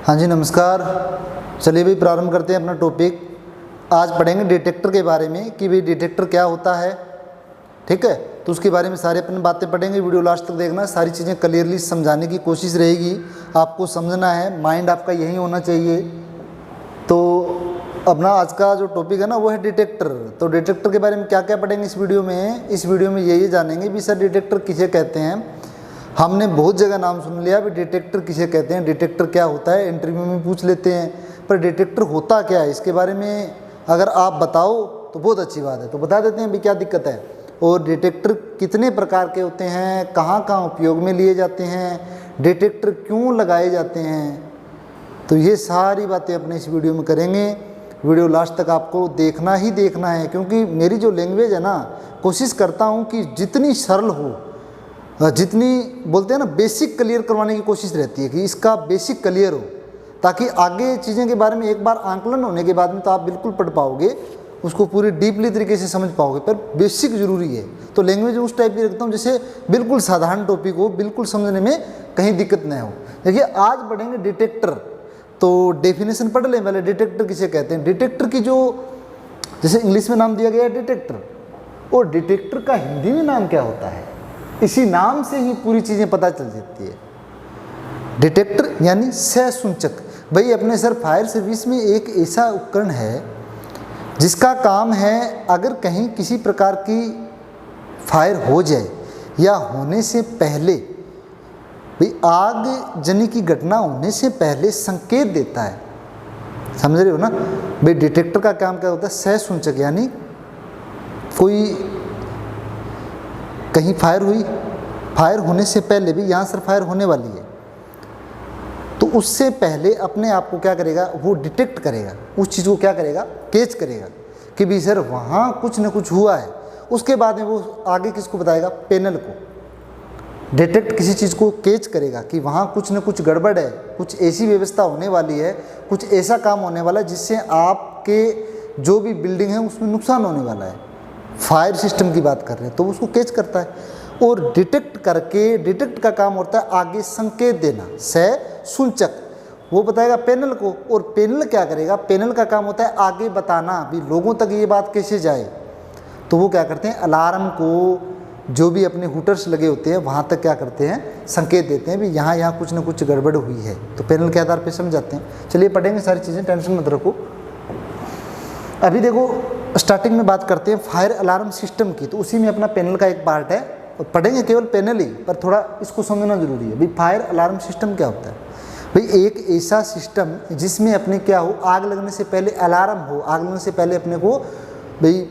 हाँ जी नमस्कार। चलिए भाई प्रारंभ करते हैं अपना टॉपिक। आज पढ़ेंगे डिटेक्टर के बारे में कि भाई डिटेक्टर क्या होता है। ठीक है, तो उसके बारे में सारे अपन बातें पढ़ेंगे। वीडियो लास्ट तक देखना, सारी चीज़ें क्लियरली समझाने की कोशिश रहेगी। आपको समझना है, माइंड आपका यही होना चाहिए। तो अपना आज का जो टॉपिक है ना वो है डिटेक्टर। तो डिटेक्टर के बारे में क्या क्या पढ़ेंगे इस वीडियो में। इस वीडियो में ये जानेंगे भी सर डिटेक्टर किसे कहते हैं। हमने बहुत जगह नाम सुन लिया भी डिटेक्टर किसे कहते हैं, डिटेक्टर क्या होता है, इंटरव्यू में पूछ लेते हैं, पर डिटेक्टर होता क्या है इसके बारे में अगर आप बताओ तो बहुत अच्छी बात है। तो बता देते हैं भी क्या दिक्कत है, और डिटेक्टर कितने प्रकार के होते हैं, कहाँ कहाँ उपयोग में लिए जाते हैं, डिटेक्टर क्यों लगाए जाते हैं। तो ये सारी बातें अपने इस वीडियो में करेंगे। वीडियो लास्ट तक आपको देखना ही देखना है, क्योंकि मेरी जो लैंग्वेज है ना, कोशिश करता हूँ कि जितनी सरल हो, जितनी बोलते हैं ना बेसिक क्लियर करवाने की कोशिश रहती है कि इसका बेसिक क्लियर हो, ताकि आगे चीज़ें के बारे में एक बार आंकलन होने के बाद में तो आप बिल्कुल पढ़ पाओगे, उसको पूरी डीपली तरीके से समझ पाओगे। पर बेसिक जरूरी है। तो लैंग्वेज उस टाइप की रखता हूँ जैसे बिल्कुल साधारण टॉपिक हो, बिल्कुल समझने में कहीं दिक्कत न हो। देखिए आज पढ़ेंगे डिटेक्टर। तो डेफिनेशन पढ़ लें पहले, डिटेक्टर किसे कहते हैं। डिटेक्टर की जो जैसे इंग्लिश में नाम दिया गया है डिटेक्टर, और डिटेक्टर का हिंदी में नाम क्या होता है, इसी नाम से ही पूरी चीज़ें पता चल जाती है। डिटेक्टर यानी सहसूचक। भाई अपने सर फायर सर्विस में एक ऐसा उपकरण है जिसका काम है अगर कहीं किसी प्रकार की फायर हो जाए या होने से पहले, भाई आग जनी की घटना होने से पहले संकेत देता है। समझ रहे हो ना भाई। डिटेक्टर का काम क्या होता है, सहसूचक, यानी कोई कहीं फायर हुई, फायर होने से पहले भी यहाँ सर फायर होने वाली है, तो उससे पहले अपने आप को क्या करेगा, वो डिटेक्ट करेगा, उस चीज़ को क्या करेगा, कैच करेगा कि भी सर वहाँ कुछ न कुछ हुआ है। उसके बाद में वो आगे किसको बताएगा, पैनल को। डिटेक्ट किसी चीज़ को कैच करेगा कि वहाँ कुछ न कुछ गड़बड़ है, कुछ ऐसी व्यवस्था होने वाली है, कुछ ऐसा काम होने वाला है जिससे आपके जो भी बिल्डिंग है उसमें नुकसान होने वाला है। फायर सिस्टम की बात कर रहे हैं, तो उसको कैच करता है और डिटेक्ट करके, डिटेक्ट का काम होता है आगे संकेत देना, सहसूचक वो बताएगा पैनल को, और पैनल क्या करेगा, पैनल का काम होता है आगे बताना भी लोगों तक ये बात कैसे जाए। तो वो क्या करते हैं, अलार्म को, जो भी अपने हुटर्स लगे होते हैं वहाँ तक क्या करते हैं, संकेत देते हैं भी यहाँ यहाँ कुछ ना कुछ गड़बड़ हुई है। तो पैनल के आधार पर समझाते हैं। चलिए पढ़ेंगे सारी चीज़ें, टेंशन मत रखो। अभी देखो स्टार्टिंग में बात करते हैं फायर अलार्म सिस्टम की, तो उसी में अपना पैनल का एक पार्ट है, और पढ़ेंगे केवल पैनल ही, पर थोड़ा इसको समझना जरूरी है। भाई फायर अलार्म सिस्टम क्या होता है, भाई एक ऐसा सिस्टम जिसमें अपने क्या हो, आग लगने से पहले अलार्म हो, आग लगने से पहले अपने को भाई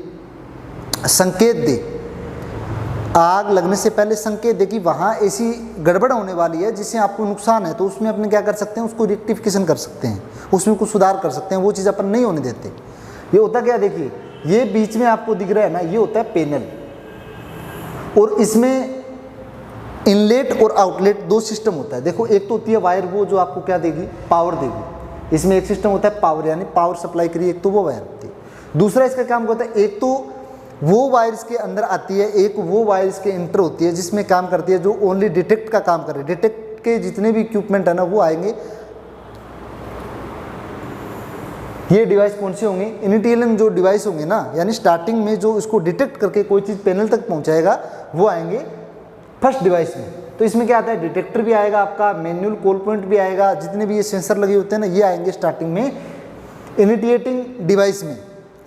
संकेत दे, आग लगने से पहले संकेत दे कि वहाँ ऐसी गड़बड़ होने वाली है जिससे आपको नुकसान है। तो उसमें अपने क्या कर सकते हैं, उसको रेक्टिफिकेशन कर सकते हैं, उसमें कुछ सुधार कर सकते हैं, वो चीज़ अपन नहीं होने देते। ये होता क्या, देखिए ये बीच में आपको दिख रहा है ना, ये होता है पैनल, और इसमें इनलेट और आउटलेट दो सिस्टम होता है। देखो एक तो होती है वायर, वो जो आपको क्या देगी, पावर देगी। इसमें एक सिस्टम होता है पावर, यानी पावर सप्लाई करिए, एक तो वो वायर होती है। दूसरा इसका काम होता है, एक तो वो वायर इसके अंदर आती है, एक वो वायर इसके इंटर होती है जिसमें काम करती है जो ओनली डिटेक्ट का काम कर रहे हैं। डिटेक्ट के जितने भी इक्विपमेंट है ना वो आएंगे। ये डिवाइस कौन से होंगे, इनिटियलिंग जो डिवाइस होंगे ना, यानी स्टार्टिंग में जो इसको डिटेक्ट करके कोई चीज़ पैनल तक पहुंचाएगा, वो आएंगे फर्स्ट डिवाइस में। तो इसमें क्या आता है, डिटेक्टर भी आएगा, आपका मैनुअल कॉल पॉइंट भी आएगा, जितने भी ये सेंसर लगे होते हैं ना ये आएंगे स्टार्टिंग में। इनिटिएटिंग डिवाइस में,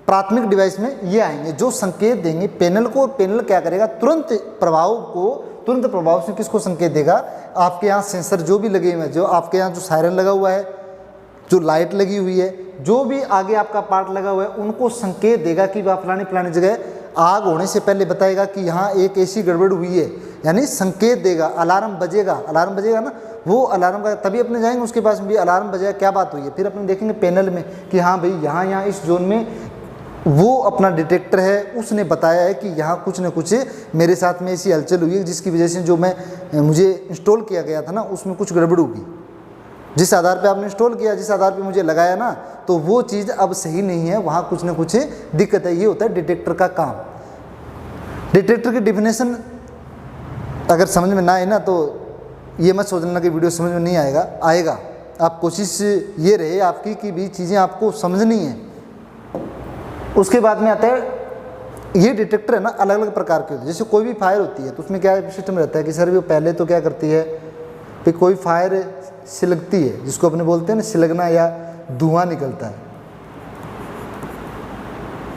प्राथमिक डिवाइस में ये आएंगे जो संकेत देंगे पैनल को, और पैनल क्या करेगा, तुरंत प्रभाव से किसको संकेत देगा, आपके यहाँ सेंसर जो भी लगे हुए हैं, जो आपके यहाँ जो सायरन लगा हुआ है, जो लाइट लगी हुई है, जो भी आगे आपका पार्ट लगा हुआ है, उनको संकेत देगा कि वह फलानी जगह आग होने से पहले बताएगा कि यहाँ एक ऐसी गड़बड़ हुई है, यानी संकेत देगा। अलार्म बजेगा ना, वो अलार्म का तभी अपने जाएंगे उसके पास भी, अलार्म बजेगा क्या बात हुई है, फिर अपने देखेंगे पैनल में कि हाँ भाई यहाँ इस जोन में वो अपना डिटेक्टर है, उसने बताया है कि यहाँ कुछ न कुछ मेरे साथ में ऐसी हलचल हुई है जिसकी वजह से जो मुझे इंस्टॉल किया गया था ना उसमें कुछ गड़बड़ होगी। जिस आधार पे आपने इंस्टॉल किया, जिस आधार पे मुझे लगाया ना, तो वो चीज़ अब सही नहीं है, वहाँ कुछ ना कुछ दिक्कत है। ये होता है डिटेक्टर का काम। डिटेक्टर की डिफिनेशन अगर समझ में ना आए ना तो ये मत सोचना कि वीडियो समझ में नहीं आएगा, आप कोशिश ये रहे आपकी कि भी चीज़ें आपको समझनी है। उसके बाद में आता है ये डिटेक्टर है ना, अलग अलग प्रकार के होते हैं। जैसे कोई भी फायर होती है तो उसमें क्या सिस्टम रहता है कि सर वो पहले तो क्या करती है कि कोई फायर सिलगती है, जिसको अपने बोलते हैं ना सिलगना या धुआं निकलता है।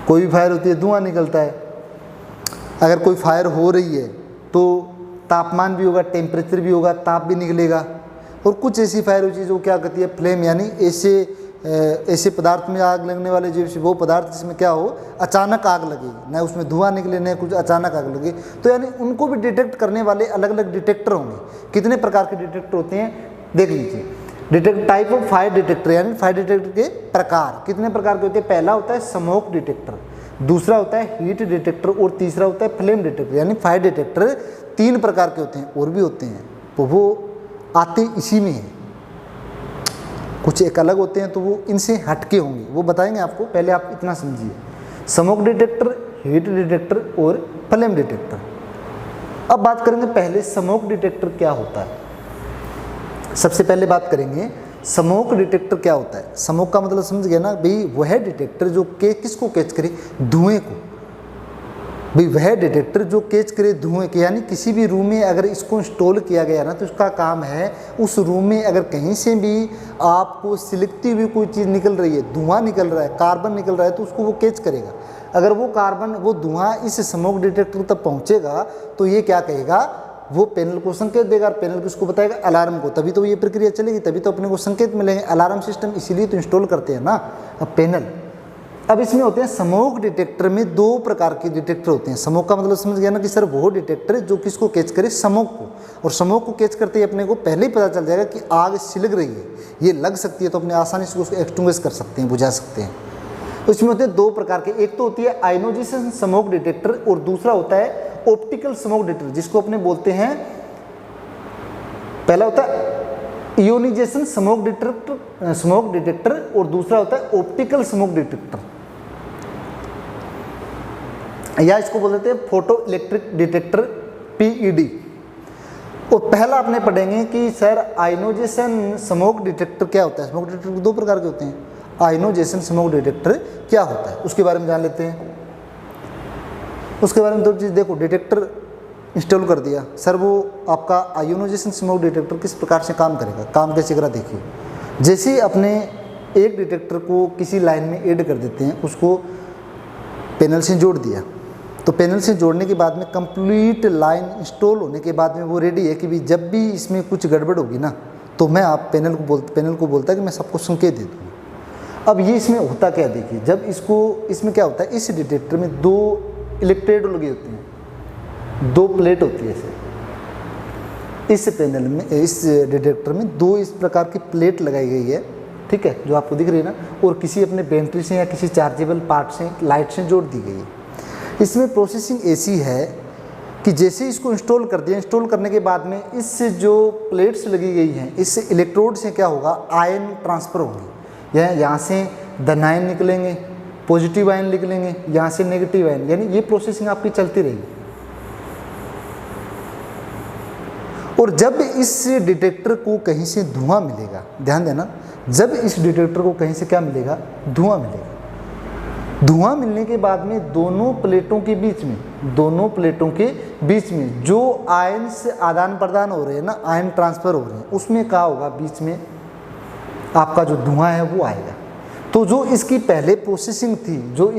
कोई भी फायर होती है धुआं निकलता है। अगर कोई फायर हो रही है तो तापमान भी होगा, टेम्परेचर भी होगा, ताप भी निकलेगा। और कुछ ऐसी फायर होती है जो क्या करती है फ्लेम, यानी ऐसे पदार्थ में आग लगने वाले जो वो पदार्थ जिसमें क्या हो अचानक आग लगेगी, न उसमें धुआं निकले न कुछ, अचानक आग लगे। तो यानी उनको भी डिटेक्ट करने वाले अलग अलग डिटेक्टर होंगे। कितने प्रकार के डिटेक्टर होते हैं देख लीजिए। Detect type of fire detector, यानी फायर डिटेक्टर के प्रकार कितने प्रकार के होते हैं। पहला होता है स्मोक डिटेक्टर, दूसरा होता है हीट डिटेक्टर और तीसरा होता है फ्लेम डिटेक्टर। यानी फायर डिटेक्टर 3 प्रकार के होते हैं, और भी होते हैं तो वो आते इसी में है। कुछ एक अलग होते हैं तो वो इनसे हटके होंगे, वो बताएंगे आपको। पहले आप इतना समझिए, स्मोक डिटेक्टर, हीट डिटेक्टर और फ्लेम डिटेक्टर। अब बात करेंगे पहले स्मोक डिटेक्टर क्या होता है। सबसे पहले बात करेंगे स्मोक डिटेक्टर क्या होता है। स्मोक का मतलब समझ गया ना भाई, वह डिटेक्टर जो किसको कैच करे, धुएं को। भाई वह डिटेक्टर जो कैच करे धुएं के, यानी किसी भी रूम में अगर इसको इंस्टॉल किया गया ना तो उसका काम है उस रूम में अगर कहीं से भी आपको सिलगती हुई कोई चीज़ निकल रही है, धुआं निकल रहा है, कार्बन निकल रहा है, तो उसको वो कैच करेगा। अगर वो कार्बन, वो धुआं इस स्मोक डिटेक्टर तक पहुंचेगा तो ये क्या कहेगा, वो पैनल को संकेत देगा। पैनल किसको बताएगा, अलार्म को। तभी तो ये प्रक्रिया चलेगी, तभी तो अपने को संकेत मिलेंगे। अलार्म सिस्टम इसीलिए तो इंस्टॉल करते हैं ना अब पैनल। अब इसमें होते हैं स्मोक डिटेक्टर में 2 प्रकार के डिटेक्टर होते हैं। स्मोक का मतलब समझ गया ना कि सर वो डिटेक्टर जो किसको कैच करे, स्मोक को। और स्मोक को कैच करते ही अपने को पहले ही पता चल जाएगा कि आग सिलग रही है, ये लग सकती है, तो अपने आसानी से उसको एक्सटिंग्विश कर सकते हैं, बुझा सकते हैं। तो इसमें होते हैं 2 प्रकार के, एक तो होती है आयोनाइजेशन स्मोक डिटेक्टर और दूसरा होता है ऑप्टिकल स्मोक डिटेक्टर, जिसको अपने बोलते हैं, पहला होता है इयोनाइजेशन स्मोक डिटेक्टर और दूसरा होता है ऑप्टिकल स्मोक डिटेक्टर, या इसको बोल देते हैं फोटो इलेक्ट्रिक डिटेक्टर, PED। और पहला आपने पढ़ेंगे कि सर आयोनाइजेशन स्मोक डिटेक्टर क्या होता है। स्मोक डिटेक्टर 2 प्रकार के होते हैं। आयोनाइजेशन स्मोक डिटेक्टर क्या होता है उसके बारे में जान लेते हैं। उसके बारे में 2 चीज़ देखो। डिटेक्टर इंस्टॉल कर दिया, सर वो आपका आयोनाइजेशन स्मोक डिटेक्टर किस प्रकार से काम करेगा, काम कैसे करा देखिए। जैसे ही अपने एक डिटेक्टर को किसी लाइन में ऐड कर देते हैं, उसको पैनल से जोड़ दिया, तो पैनल से जोड़ने के बाद में कंप्लीट लाइन इंस्टॉल होने के बाद में वो रेडी है कि भी जब भी इसमें कुछ गड़बड़ होगी ना तो मैं आप पैनल को बोलता है कि मैं सबको संकेत दे दूँगा। अब ये इसमें होता क्या देखिए, जब इसमें क्या होता है, इस डिटेक्टर में 2 इलेक्ट्रोड लगे होते हैं, 2 प्लेट होती है ऐसे। इस पैनल में, इस डिटेक्टर में 2 इस प्रकार की प्लेट लगाई गई है, ठीक है, जो आपको दिख रही है ना, और किसी अपने बैटरी से या किसी चार्जेबल पार्ट से, लाइट से जोड़ दी गई है। इसमें प्रोसेसिंग ऐसी है कि जैसे इसको इंस्टॉल कर दिया, इंस्टॉल करने के बाद में इस जो प्लेट्स लगी गई हैं, इससे इलेक्ट्रोड से क्या होगा, आयन ट्रांसफ़र होंगे। यहाँ से धन आयन निकलेंगे, पॉजिटिव आयन निकलेंगे, यहाँ से नेगेटिव आयन, यानी ये प्रोसेसिंग आपकी चलती रहेगी। और जब इस डिटेक्टर को कहीं से धुआं मिलेगा, ध्यान देना, जब इस डिटेक्टर को कहीं से क्या मिलेगा, धुआं मिलेगा। धुआं मिलने के बाद में दोनों प्लेटों के बीच में जो आयन से आदान प्रदान हो रहे हैं ना, आयन ट्रांसफ़र हो रहे हैं, उसमें क्या होगा, बीच में आपका जो धुआं है वो आएगा। तो जो इसकी पहले प्रोसेसिंग थी, जो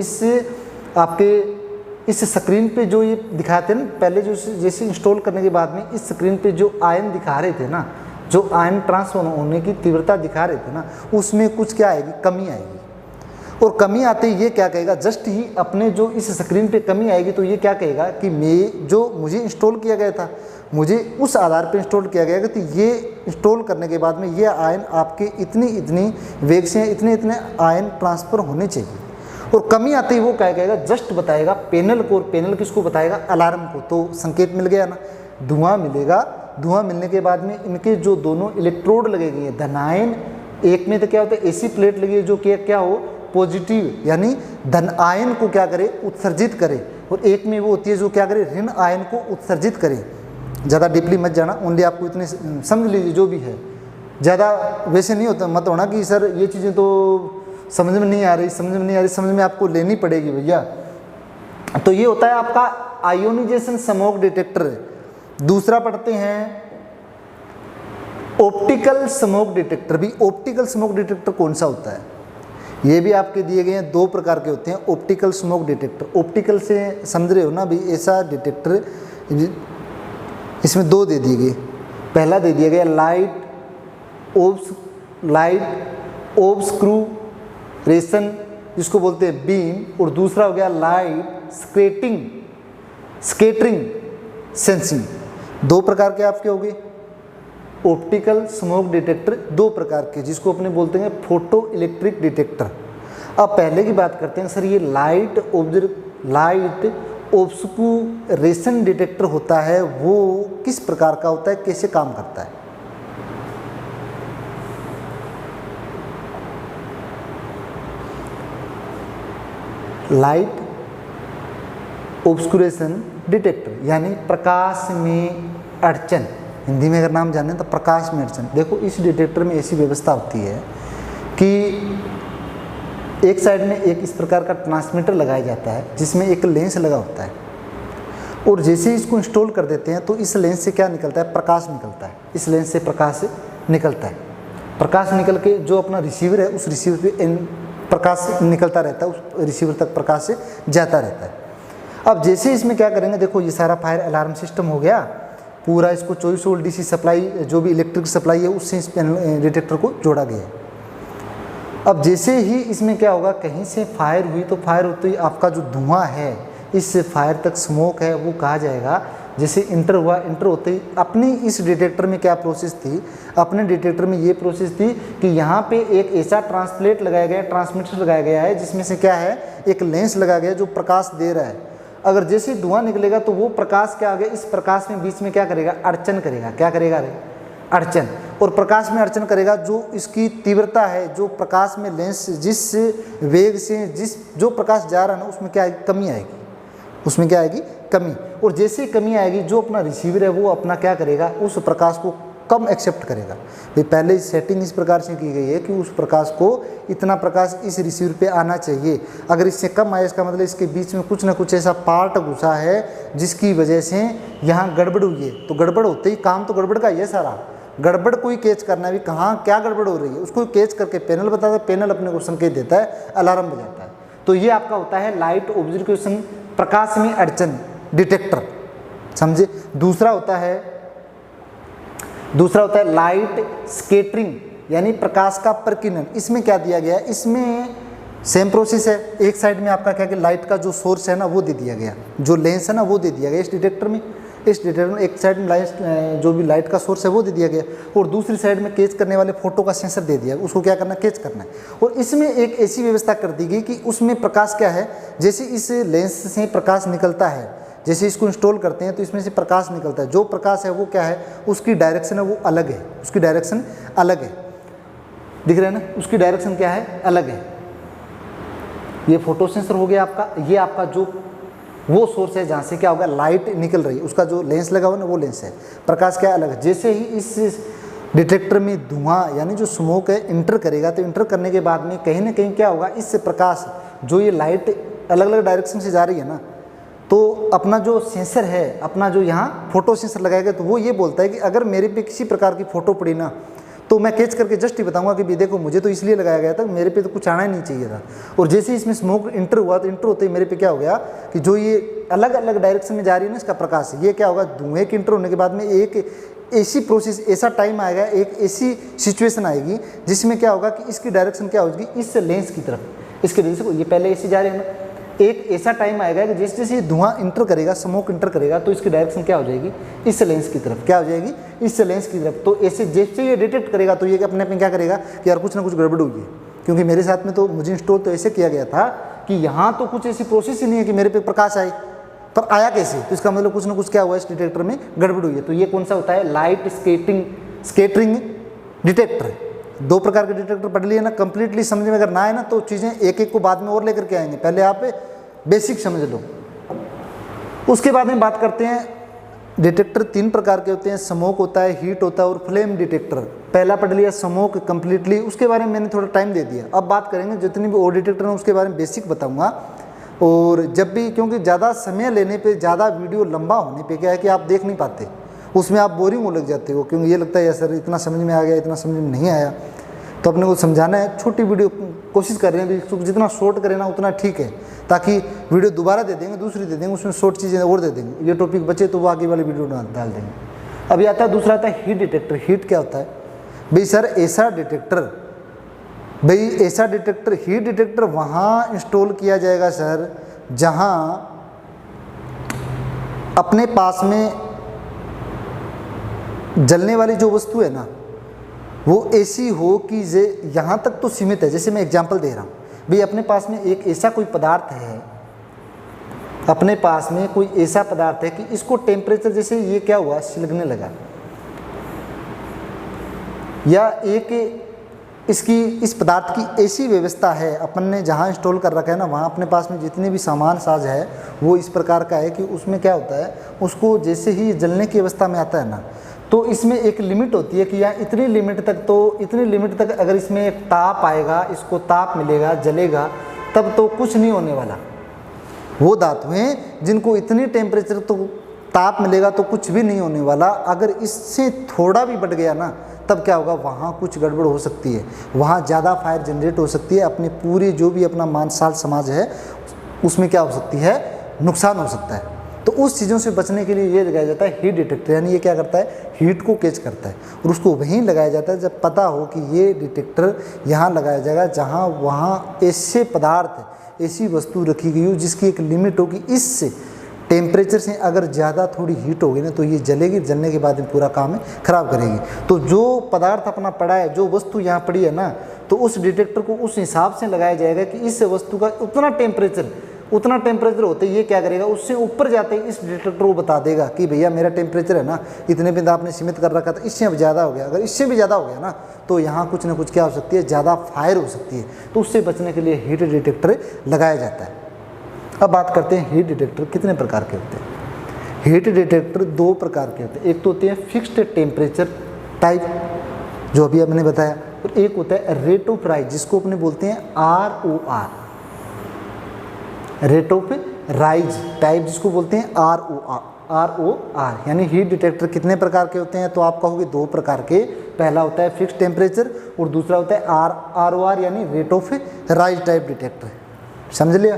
इस स्क्रीन पे जो ये दिखाते हैं ना, पहले जो जैसे इंस्टॉल करने के बाद में इस स्क्रीन पे जो आयन दिखा रहे थे ना, जो आयन ट्रांसफर होने की तीव्रता दिखा रहे थे ना, उसमें कुछ क्या आएगी, कमी आएगी। और कमी आते ही ये क्या कहेगा, जस्ट ही अपने जो इस स्क्रीन पे कमी आएगी तो ये क्या कहेगा कि मुझे इंस्टॉल किया गया था, मुझे उस आधार पे इंस्टॉल किया गया कि ये इंस्टॉल करने के बाद में ये आयन आपके इतनी वेग से इतने आयन ट्रांसफ़र होने चाहिए। और कमी आते ही वो क्या कहेगा, जस्ट बताएगा पैनल को, और पैनल किसको बताएगा, अलार्म को। तो संकेत मिल गया ना, धुआं मिलेगा। धुआं मिलने के बाद में इनके जो दोनों इलेक्ट्रोड लगे गए हैं, धन आयन, एक में तो क्या होता है, ऐसी प्लेट लगी है जो कि क्या हो, पॉजिटिव, यानी धन आयन को क्या करे, उत्सर्जित करे, और एक में वो होती है जो क्या करे, ऋण आयन को उत्सर्जित करे। ज़्यादा डीपली मत जाना, ओनली आपको इतने समझ लीजिए जो भी है। ज़्यादा वैसे नहीं होता, मत होना कि सर ये चीज़ें तो समझ में नहीं आ रही, समझ में आपको लेनी पड़ेगी भैया। तो ये होता है आपका आयोनाइजेशन स्मोक डिटेक्टर। दूसरा पढ़ते हैं ऑप्टिकल स्मोक डिटेक्टर। भी ऑप्टिकल स्मोक डिटेक्टर कौन सा होता है, ये भी आपके दिए गए हैं, 2 प्रकार के होते हैं ऑप्टिकल स्मोक डिटेक्टर। ऑप्टिकल से समझ रहे हो ना भी, ऐसा डिटेक्टर, इसमें 2 दे दिए गए। पहला दे दिया गया लाइट ऑब्स्क्यूरेशन, जिसको बोलते हैं बीम, और दूसरा हो गया लाइट स्कैटरिंग सेंसिंग। 2 प्रकार के आपके हो गए ऑप्टिकल स्मोक डिटेक्टर, 2 प्रकार के, जिसको अपने बोलते हैं फोटो इलेक्ट्रिक डिटेक्टर। अब पहले की बात करते हैं, सर ये लाइट ऑब्स्क्यूरेशन डिटेक्टर होता है, वो किस प्रकार का होता है, कैसे काम करता है? लाइट ऑब्स्क्यूरेशन डिटेक्टर यानी प्रकाश में अड़चन, हिंदी में अगर नाम जाने तो प्रकाश में अड़चन। देखो इस डिटेक्टर में ऐसी व्यवस्था होती है कि एक साइड में एक इस प्रकार का ट्रांसमीटर लगाया जाता है, जिसमें एक लेंस लगा होता है, और जैसे ही इसको इंस्टॉल कर देते हैं तो इस लेंस से क्या निकलता है, प्रकाश निकलता है। इस लेंस से प्रकाश निकलता है, प्रकाश निकल के जो अपना रिसीवर है उस रिसीवर पे प्रकाश निकलता रहता है, उस रिसीवर तक प्रकाश से जाता रहता है। अब जैसे इसमें क्या करेंगे, देखो ये सारा फायर अलार्म सिस्टम हो गया पूरा, इसको 24 वोल्ट डीसी सप्लाई, जो भी इलेक्ट्रिक सप्लाई है उससे इस डिटेक्टर को जोड़ा गया है। अब जैसे ही इसमें क्या होगा, कहीं से फायर हुई तो फायर होते ही आपका जो धुआं है, इस फायर तक स्मोक है, वो कहा जाएगा जैसे इंटर हुआ, इंटर होते ही अपनी इस डिटेक्टर में क्या प्रोसेस थी, अपने डिटेक्टर में ये प्रोसेस थी कि यहाँ पे एक ऐसा ट्रांसप्लेट लगाया गया, ट्रांसमीटर लगाया गया है, जिसमें से क्या है, एक लेंस लगाया गया जो प्रकाश दे रहा है। अगर जैसे धुआं निकलेगा तो वो प्रकाश क्या आ गया, इस प्रकाश में बीच में क्या करेगा, अड़चन करेगा। क्या करेगा रे, अड़चन। और प्रकाश में अड़चन करेगा, जो इसकी तीव्रता है, जो प्रकाश में लेंस जिस वेग से जो प्रकाश जा रहा है ना, उसमें क्या आएगी, कमी आएगी, उसमें क्या आएगी, कमी। और जैसे कमी आएगी, जो अपना रिसीवर है वो अपना क्या करेगा, उस प्रकाश को कम एक्सेप्ट करेगा। भाई पहले सेटिंग इस प्रकार से की गई है कि उस प्रकाश को, इतना प्रकाश इस रिसीवर पे आना चाहिए, अगर इससे कम आए इसका मतलब इसके बीच में कुछ ना कुछ ऐसा पार्ट घुसा है जिसकी वजह से यहाँ गड़बड़ हुई है। तो गड़बड़ होते ही काम तो गड़बड़ का ही है सारा, गड़बड़ को ही कैच करना है, भी कहाँ क्या गड़बड़ हो रही है उसको कैच करके पैनल बताता है, पैनल अपने को संकेत देता है, अलार्म बजाता है। तो ये आपका होता है लाइट ऑब्जर्वेशन, प्रकाश में अड़चन डिटेक्टर, समझे। दूसरा होता है लाइट स्कैटरिंग यानी प्रकाश का प्रकीर्णन। इसमें क्या दिया गया है, इसमें सेम प्रोसेस है। एक साइड में आपका क्या कि लाइट का जो सोर्स है ना वो दे दिया गया, जो लेंस है ना वो दे दिया गया इस डिटेक्टर में। इस डिटेक्टर में एक साइड में लाइट, जो भी लाइट का सोर्स है वो दे दिया गया, और दूसरी साइड में कैच करने वाले फोटो का सेंसर दे दिया, उसको क्या करना, कैच करना है। और इसमें एक ऐसी व्यवस्था कर दी गई कि उसमें प्रकाश क्या है, जैसे इस लेंस से प्रकाश निकलता है, जैसे इसको इंस्टॉल करते हैं तो इसमें से प्रकाश निकलता है, जो प्रकाश है वो क्या है, उसकी डायरेक्शन है वो अलग है, उसकी डायरेक्शन अलग है, दिख रहा है ना, उसकी डायरेक्शन क्या है, अलग है। ये फोटो सेंसर हो गया आपका, ये आपका जो वो सोर्स है जहाँ से क्या होगा, लाइट निकल रही है, उसका जो लेंस लगा हुआ ना वो लेंस है, प्रकाश क्या अलग है। जैसे ही इस डिटेक्टर में धुआं यानी जो स्मोक है इंटर करेगा, तो इंटर करने के बाद में कहीं ना कहीं क्या होगा, इससे प्रकाश, जो ये लाइट अलग अलग डायरेक्शन से जा रही है ना, तो अपना जो सेंसर है, अपना जो यहाँ फोटो सेंसर लगाएगा, तो वो ये बोलता है कि अगर मेरे पे किसी प्रकार की फ़ोटो पड़ी ना, तो मैं कैच करके जस्ट ही बताऊंगा कि भी देखो मुझे तो इसलिए लगाया गया था, मेरे पे तो कुछ आना ही नहीं चाहिए था। और जैसे इसमें स्मोक इंटर हुआ, तो इंटर होते ही मेरे पे क्या हो गया कि जो ये अलग अलग डायरेक्शन में जा रही है ना इसका प्रकाश, ये क्या होगा, धुएँ के इंटर होने के बाद में एक ऐसी प्रोसेस, ऐसा टाइम आएगा, एक ऐसी सिचुएशन आएगी जिसमें क्या होगा कि इसकी डायरेक्शन क्या होगी, इस लेंस की तरफ, इसके लेंस को, ये पहले ऐसे जा रहे हैं ना, एक ऐसा टाइम आएगा कि जैसे जैसे धुआं इंटर करेगा, स्मोक इंटर करेगा, तो इसकी डायरेक्शन क्या हो जाएगी, इस लेंस की तरफ, क्या हो जाएगी, इस लेंस की तरफ। तो ऐसे जैसे ये डिटेक्ट करेगा तो ये अपने क्या करेगा कि यार कुछ ना कुछ गड़बड़ हुई है, क्योंकि मेरे साथ में तो मुझे इंस्टॉल तो ऐसे किया गया था कि यहाँ तो कुछ ऐसी प्रोसेस ही नहीं है कि मेरे पे प्रकाश आए, पर आया कैसे, तो इसका मतलब कुछ ना कुछ क्या हुआ, इस डिटेक्टर में गड़बड़ हुई है। तो ये कौन सा होता है, लाइट स्कैटरिंग डिटेक्टर। 2 प्रकार के डिटेक्टर पढ़ लिए ना, कंप्लीटली समझ में अगर ना आए ना तो चीज़ें एक एक को बाद में और लेकर के आएंगे, पहले आप बेसिक समझ लो। उसके बाद में बात करते हैं डिटेक्टर 3 प्रकार के होते हैं, स्मोक होता है, हीट होता है और फ्लेम डिटेक्टर। पहला पढ़ लिया स्मोक कंप्लीटली, उसके बारे में मैंने थोड़ा टाइम दे दिया। अब बात करेंगे जितनी भी और डिटेक्टर हैं उसके बारे में बेसिक बताऊंगा। और जब भी, क्योंकि ज़्यादा समय लेने पे, ज़्यादा वीडियो लंबा होने पे क्या है कि आप देख नहीं पाते, उसमें आप बोरिंग हो लग जाते हो, क्योंकि ये लगता है यार सर इतना समझ में आ गया, इतना समझ में नहीं आया। तो अपने को समझाना है, छोटी वीडियो कोशिश कर रहे हैं कि जितना शॉर्ट करें ना उतना ठीक है, ताकि वीडियो दोबारा दे देंगे, दूसरी दे देंगे, उसमें शॉर्ट चीज़ें और दे देंगे, ये टॉपिक बचे तो वो आगे वाली वीडियो डाल देंगे। अभी आता है दूसरा, आता है हीट डिटेक्टर। हीट क्या होता है भाई सर? ऐसा डिटेक्टर, हीट डिटेक्टर वहाँ इंस्टॉल किया जाएगा सर जहाँ अपने पास में जलने वाली जो वस्तु है ना वो ऐसी हो कि यहाँ तक तो सीमित है। जैसे मैं एग्जांपल दे रहा हूँ भाई, अपने पास में एक ऐसा कोई पदार्थ है, अपने पास में कोई ऐसा पदार्थ है कि इसको टेम्परेचर, जैसे ये क्या हुआ, सिलकने लगा, या एक इसकी इस पदार्थ की ऐसी व्यवस्था है, अपन ने जहाँ इंस्टॉल कर रखा है ना वहाँ अपने पास में जितने भी सामान साज है वो इस प्रकार का है कि उसमें क्या होता है, उसको जैसे ही जलने की अवस्था में आता है ना तो इसमें एक लिमिट होती है कि यार इतनी लिमिट तक अगर इसमें एक ताप आएगा, इसको ताप मिलेगा, जलेगा, तब तो कुछ नहीं होने वाला। वो धातुएं जिनको इतनी टेम्परेचर तो ताप मिलेगा तो कुछ भी नहीं होने वाला, अगर इससे थोड़ा भी बढ़ गया ना तब क्या होगा, वहाँ कुछ गड़बड़ हो सकती है, वहाँ ज़्यादा फायर जनरेट हो सकती है, अपनी पूरी जो भी अपना मानसाल समाज है उसमें क्या हो सकती है, नुकसान हो सकता है। तो उस चीज़ों से बचने के लिए ये लगाया जाता है हीट डिटेक्टर, यानी ये क्या करता है, हीट को कैच करता है और उसको वहीं लगाया जाता है जब पता हो कि ये डिटेक्टर यहाँ लगाया जाएगा जहाँ वहाँ ऐसे पदार्थ, ऐसी वस्तु रखी गई हो जिसकी एक लिमिट हो कि इससे टेम्परेचर से अगर ज़्यादा थोड़ी हीट होगी ना तो ये जलेगी, जलने के बाद में पूरा काम है ख़राब करेगी। तो जो पदार्थ अपना पड़ा है, जो वस्तु यहाँ पड़ी है ना, तो उस डिटेक्टर को उस हिसाब से लगाया जाएगा कि इस वस्तु का उतना टेम्परेचर होते ही ये क्या करेगा, उससे ऊपर जाते ही इस डिटेक्टर को बता देगा कि भैया मेरा टेम्परेचर है ना इतने बिंदु आपने सीमित कर रखा था, इससे अब ज़्यादा हो गया, अगर इससे भी ज़्यादा हो गया ना तो यहाँ कुछ ना कुछ क्या हो सकती है, ज़्यादा फायर हो सकती है। तो उससे बचने के लिए हीट डिटेक्टर लगाया जाता है। अब बात करते हैं हीट डिटेक्टर कितने प्रकार के होते हैं। हीट डिटेक्टर 2 प्रकार के होते हैं, एक तो होते हैं फिक्स्ड टेम्परेचर टाइप जो अभी हमने बताया, और एक होता है रेट ऑफ राइज जिसको अपने बोलते हैं ROR, rate of rise type जिसको बोलते हैं ROR, यानी हीट डिटेक्टर कितने प्रकार के होते हैं, तो आप कहोगे 2 प्रकार के। पहला होता है फिक्स्ड टेम्परेचर और दूसरा होता है ROR यानी rate of rise type detector, समझ लिया।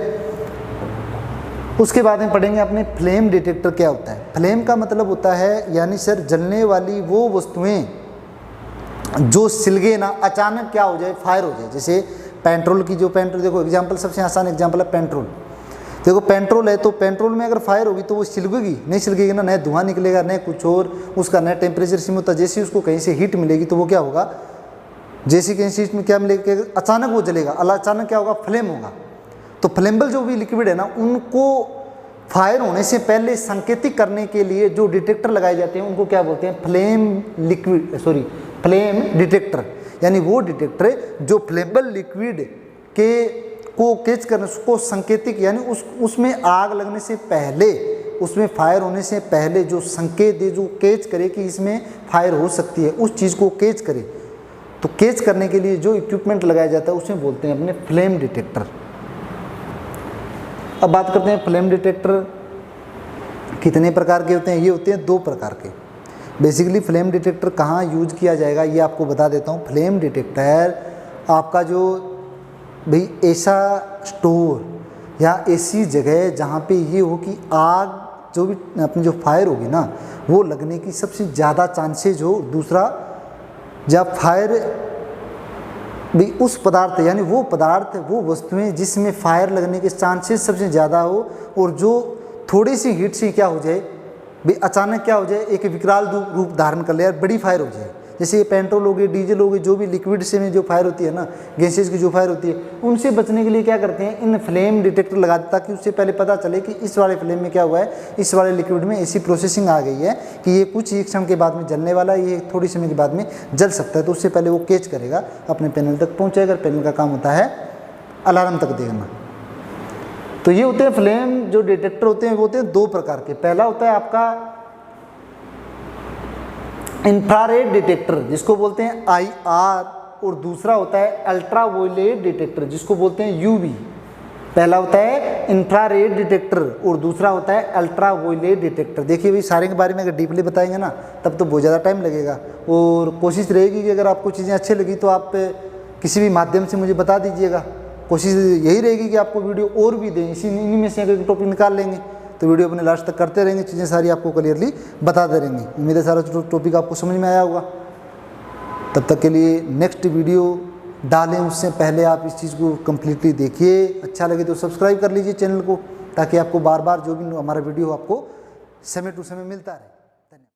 उसके बाद में पढ़ेंगे अपने फ्लेम डिटेक्टर क्या होता है। फ्लेम का मतलब होता है यानी सर जलने वाली वो वस्तुएं जो सिलगे ना, अचानक क्या हो जाए, फायर हो जाए। जैसे पेट्रोल की, जो पेट्रोल, देखो एग्जांपल, सबसे आसान एग्जांपल है पेट्रोल। देखो पेट्रोल है तो पेट्रोल में अगर फायर होगी तो वो सिलगेगी, नहीं सिलगेगी ना, नया धुआं निकलेगा, नया कुछ और, उसका नया टेम्परेचर सीमित होता है। जैसे उसको कहीं से हीट मिलेगी तो वो क्या होगा, जैसे कहीं से में क्या मिलेगा, अचानक वो जलेगा, अचानक क्या होगा, फ्लेम होगा। तो फ्लेमेबल जो भी लिक्विड है ना उनको फायर होने से पहले संकेतिक करने के लिए जो डिटेक्टर लगाए जाते हैं उनको क्या बोलते हैं, फ्लेम डिटेक्टर। यानी वो डिटेक्टर जो फ्लेमेबल लिक्विड को कैच करने, उसको संकेतिक यानी उसमें आग लगने से पहले, उसमें फायर होने से पहले जो संकेत दे, जो कैच करे कि इसमें फायर हो सकती है, उस चीज़ को कैच करे। तो कैच करने के लिए जो इक्विपमेंट लगाया जाता है उसमें बोलते हैं अपने फ्लेम डिटेक्टर। अब बात करते हैं फ्लेम डिटेक्टर कितने प्रकार के होते हैं। ये होते हैं 2 प्रकार के। बेसिकली फ्लेम डिटेक्टर कहाँ यूज किया जाएगा ये आपको बता देता हूँ। फ्लेम डिटेक्टर आपका जो भाई ऐसा स्टोर या ऐसी जगह जहाँ पे ये हो कि आग जो भी अपनी जो फायर होगी ना वो लगने की सबसे ज़्यादा चांसेज हो। दूसरा, जब फायर भी उस पदार्थ यानी वो पदार्थ, वो वस्तुएं जिसमें फायर लगने के चांसेस सबसे ज़्यादा हो, और जो थोड़ी सी हीट से क्या हो जाए भी, अचानक क्या हो जाए, एक विकराल रूप धारण कर ले, यार बड़ी फायर हो जाए। जैसे ये पेट्रोल हो गई, डीजल हो गई, जो भी लिक्विड से में जो फायर होती है ना, गैसेज की जो फायर होती है, उनसे बचने के लिए क्या करते हैं, इन फ्लेम डिटेक्टर लगा देता ताकि उससे पहले पता चले कि इस वाले फ्लेम में क्या हुआ है, इस वाले लिक्विड में ऐसी प्रोसेसिंग आ गई है कि ये कुछ ही क्षण के बाद में जलने वाला है, ये थोड़ी समय के बाद में जल सकता है। तो उससे पहले वो कैच करेगा, अपने पैनल तक पहुँचाएगा। पैनल का काम होता है अलार्म तक देखना। तो ये होते हैं फ्लेम जो डिटेक्टर होते हैं, वो होते हैं 2 प्रकार के। पहला होता है आपका इंफ्रारेड डिटेक्टर जिसको बोलते हैं IR, और दूसरा होता है अल्ट्रावायलेट डिटेक्टर जिसको बोलते हैं UV। पहला होता है इंफ्रारेड डिटेक्टर और दूसरा होता है अल्ट्रावायलेट डिटेक्टर। देखिए भाई, सारे के बारे में अगर डीपली बताएंगे ना तब तो बहुत ज़्यादा टाइम लगेगा, और कोशिश रहेगी कि अगर आपको चीज़ें अच्छी लगी तो आप किसी भी माध्यम से मुझे बता दीजिएगा। कोशिश यही रहेगी कि आपको वीडियो और भी दें, इन्हीं में से अगर टॉपिक निकाल लेंगे तो वीडियो अपने लास्ट तक करते रहेंगे, चीज़ें सारी आपको क्लियरली बताते रहेंगे। उम्मीद है सारा टॉपिक आपको समझ में आया होगा। तब तक के लिए नेक्स्ट वीडियो डालें उससे पहले आप इस चीज़ को कम्प्लीटली देखिए। अच्छा लगे तो सब्सक्राइब कर लीजिए चैनल को, ताकि आपको बार बार जो भी हमारा वीडियो आपको समय टू समय मिलता रहे।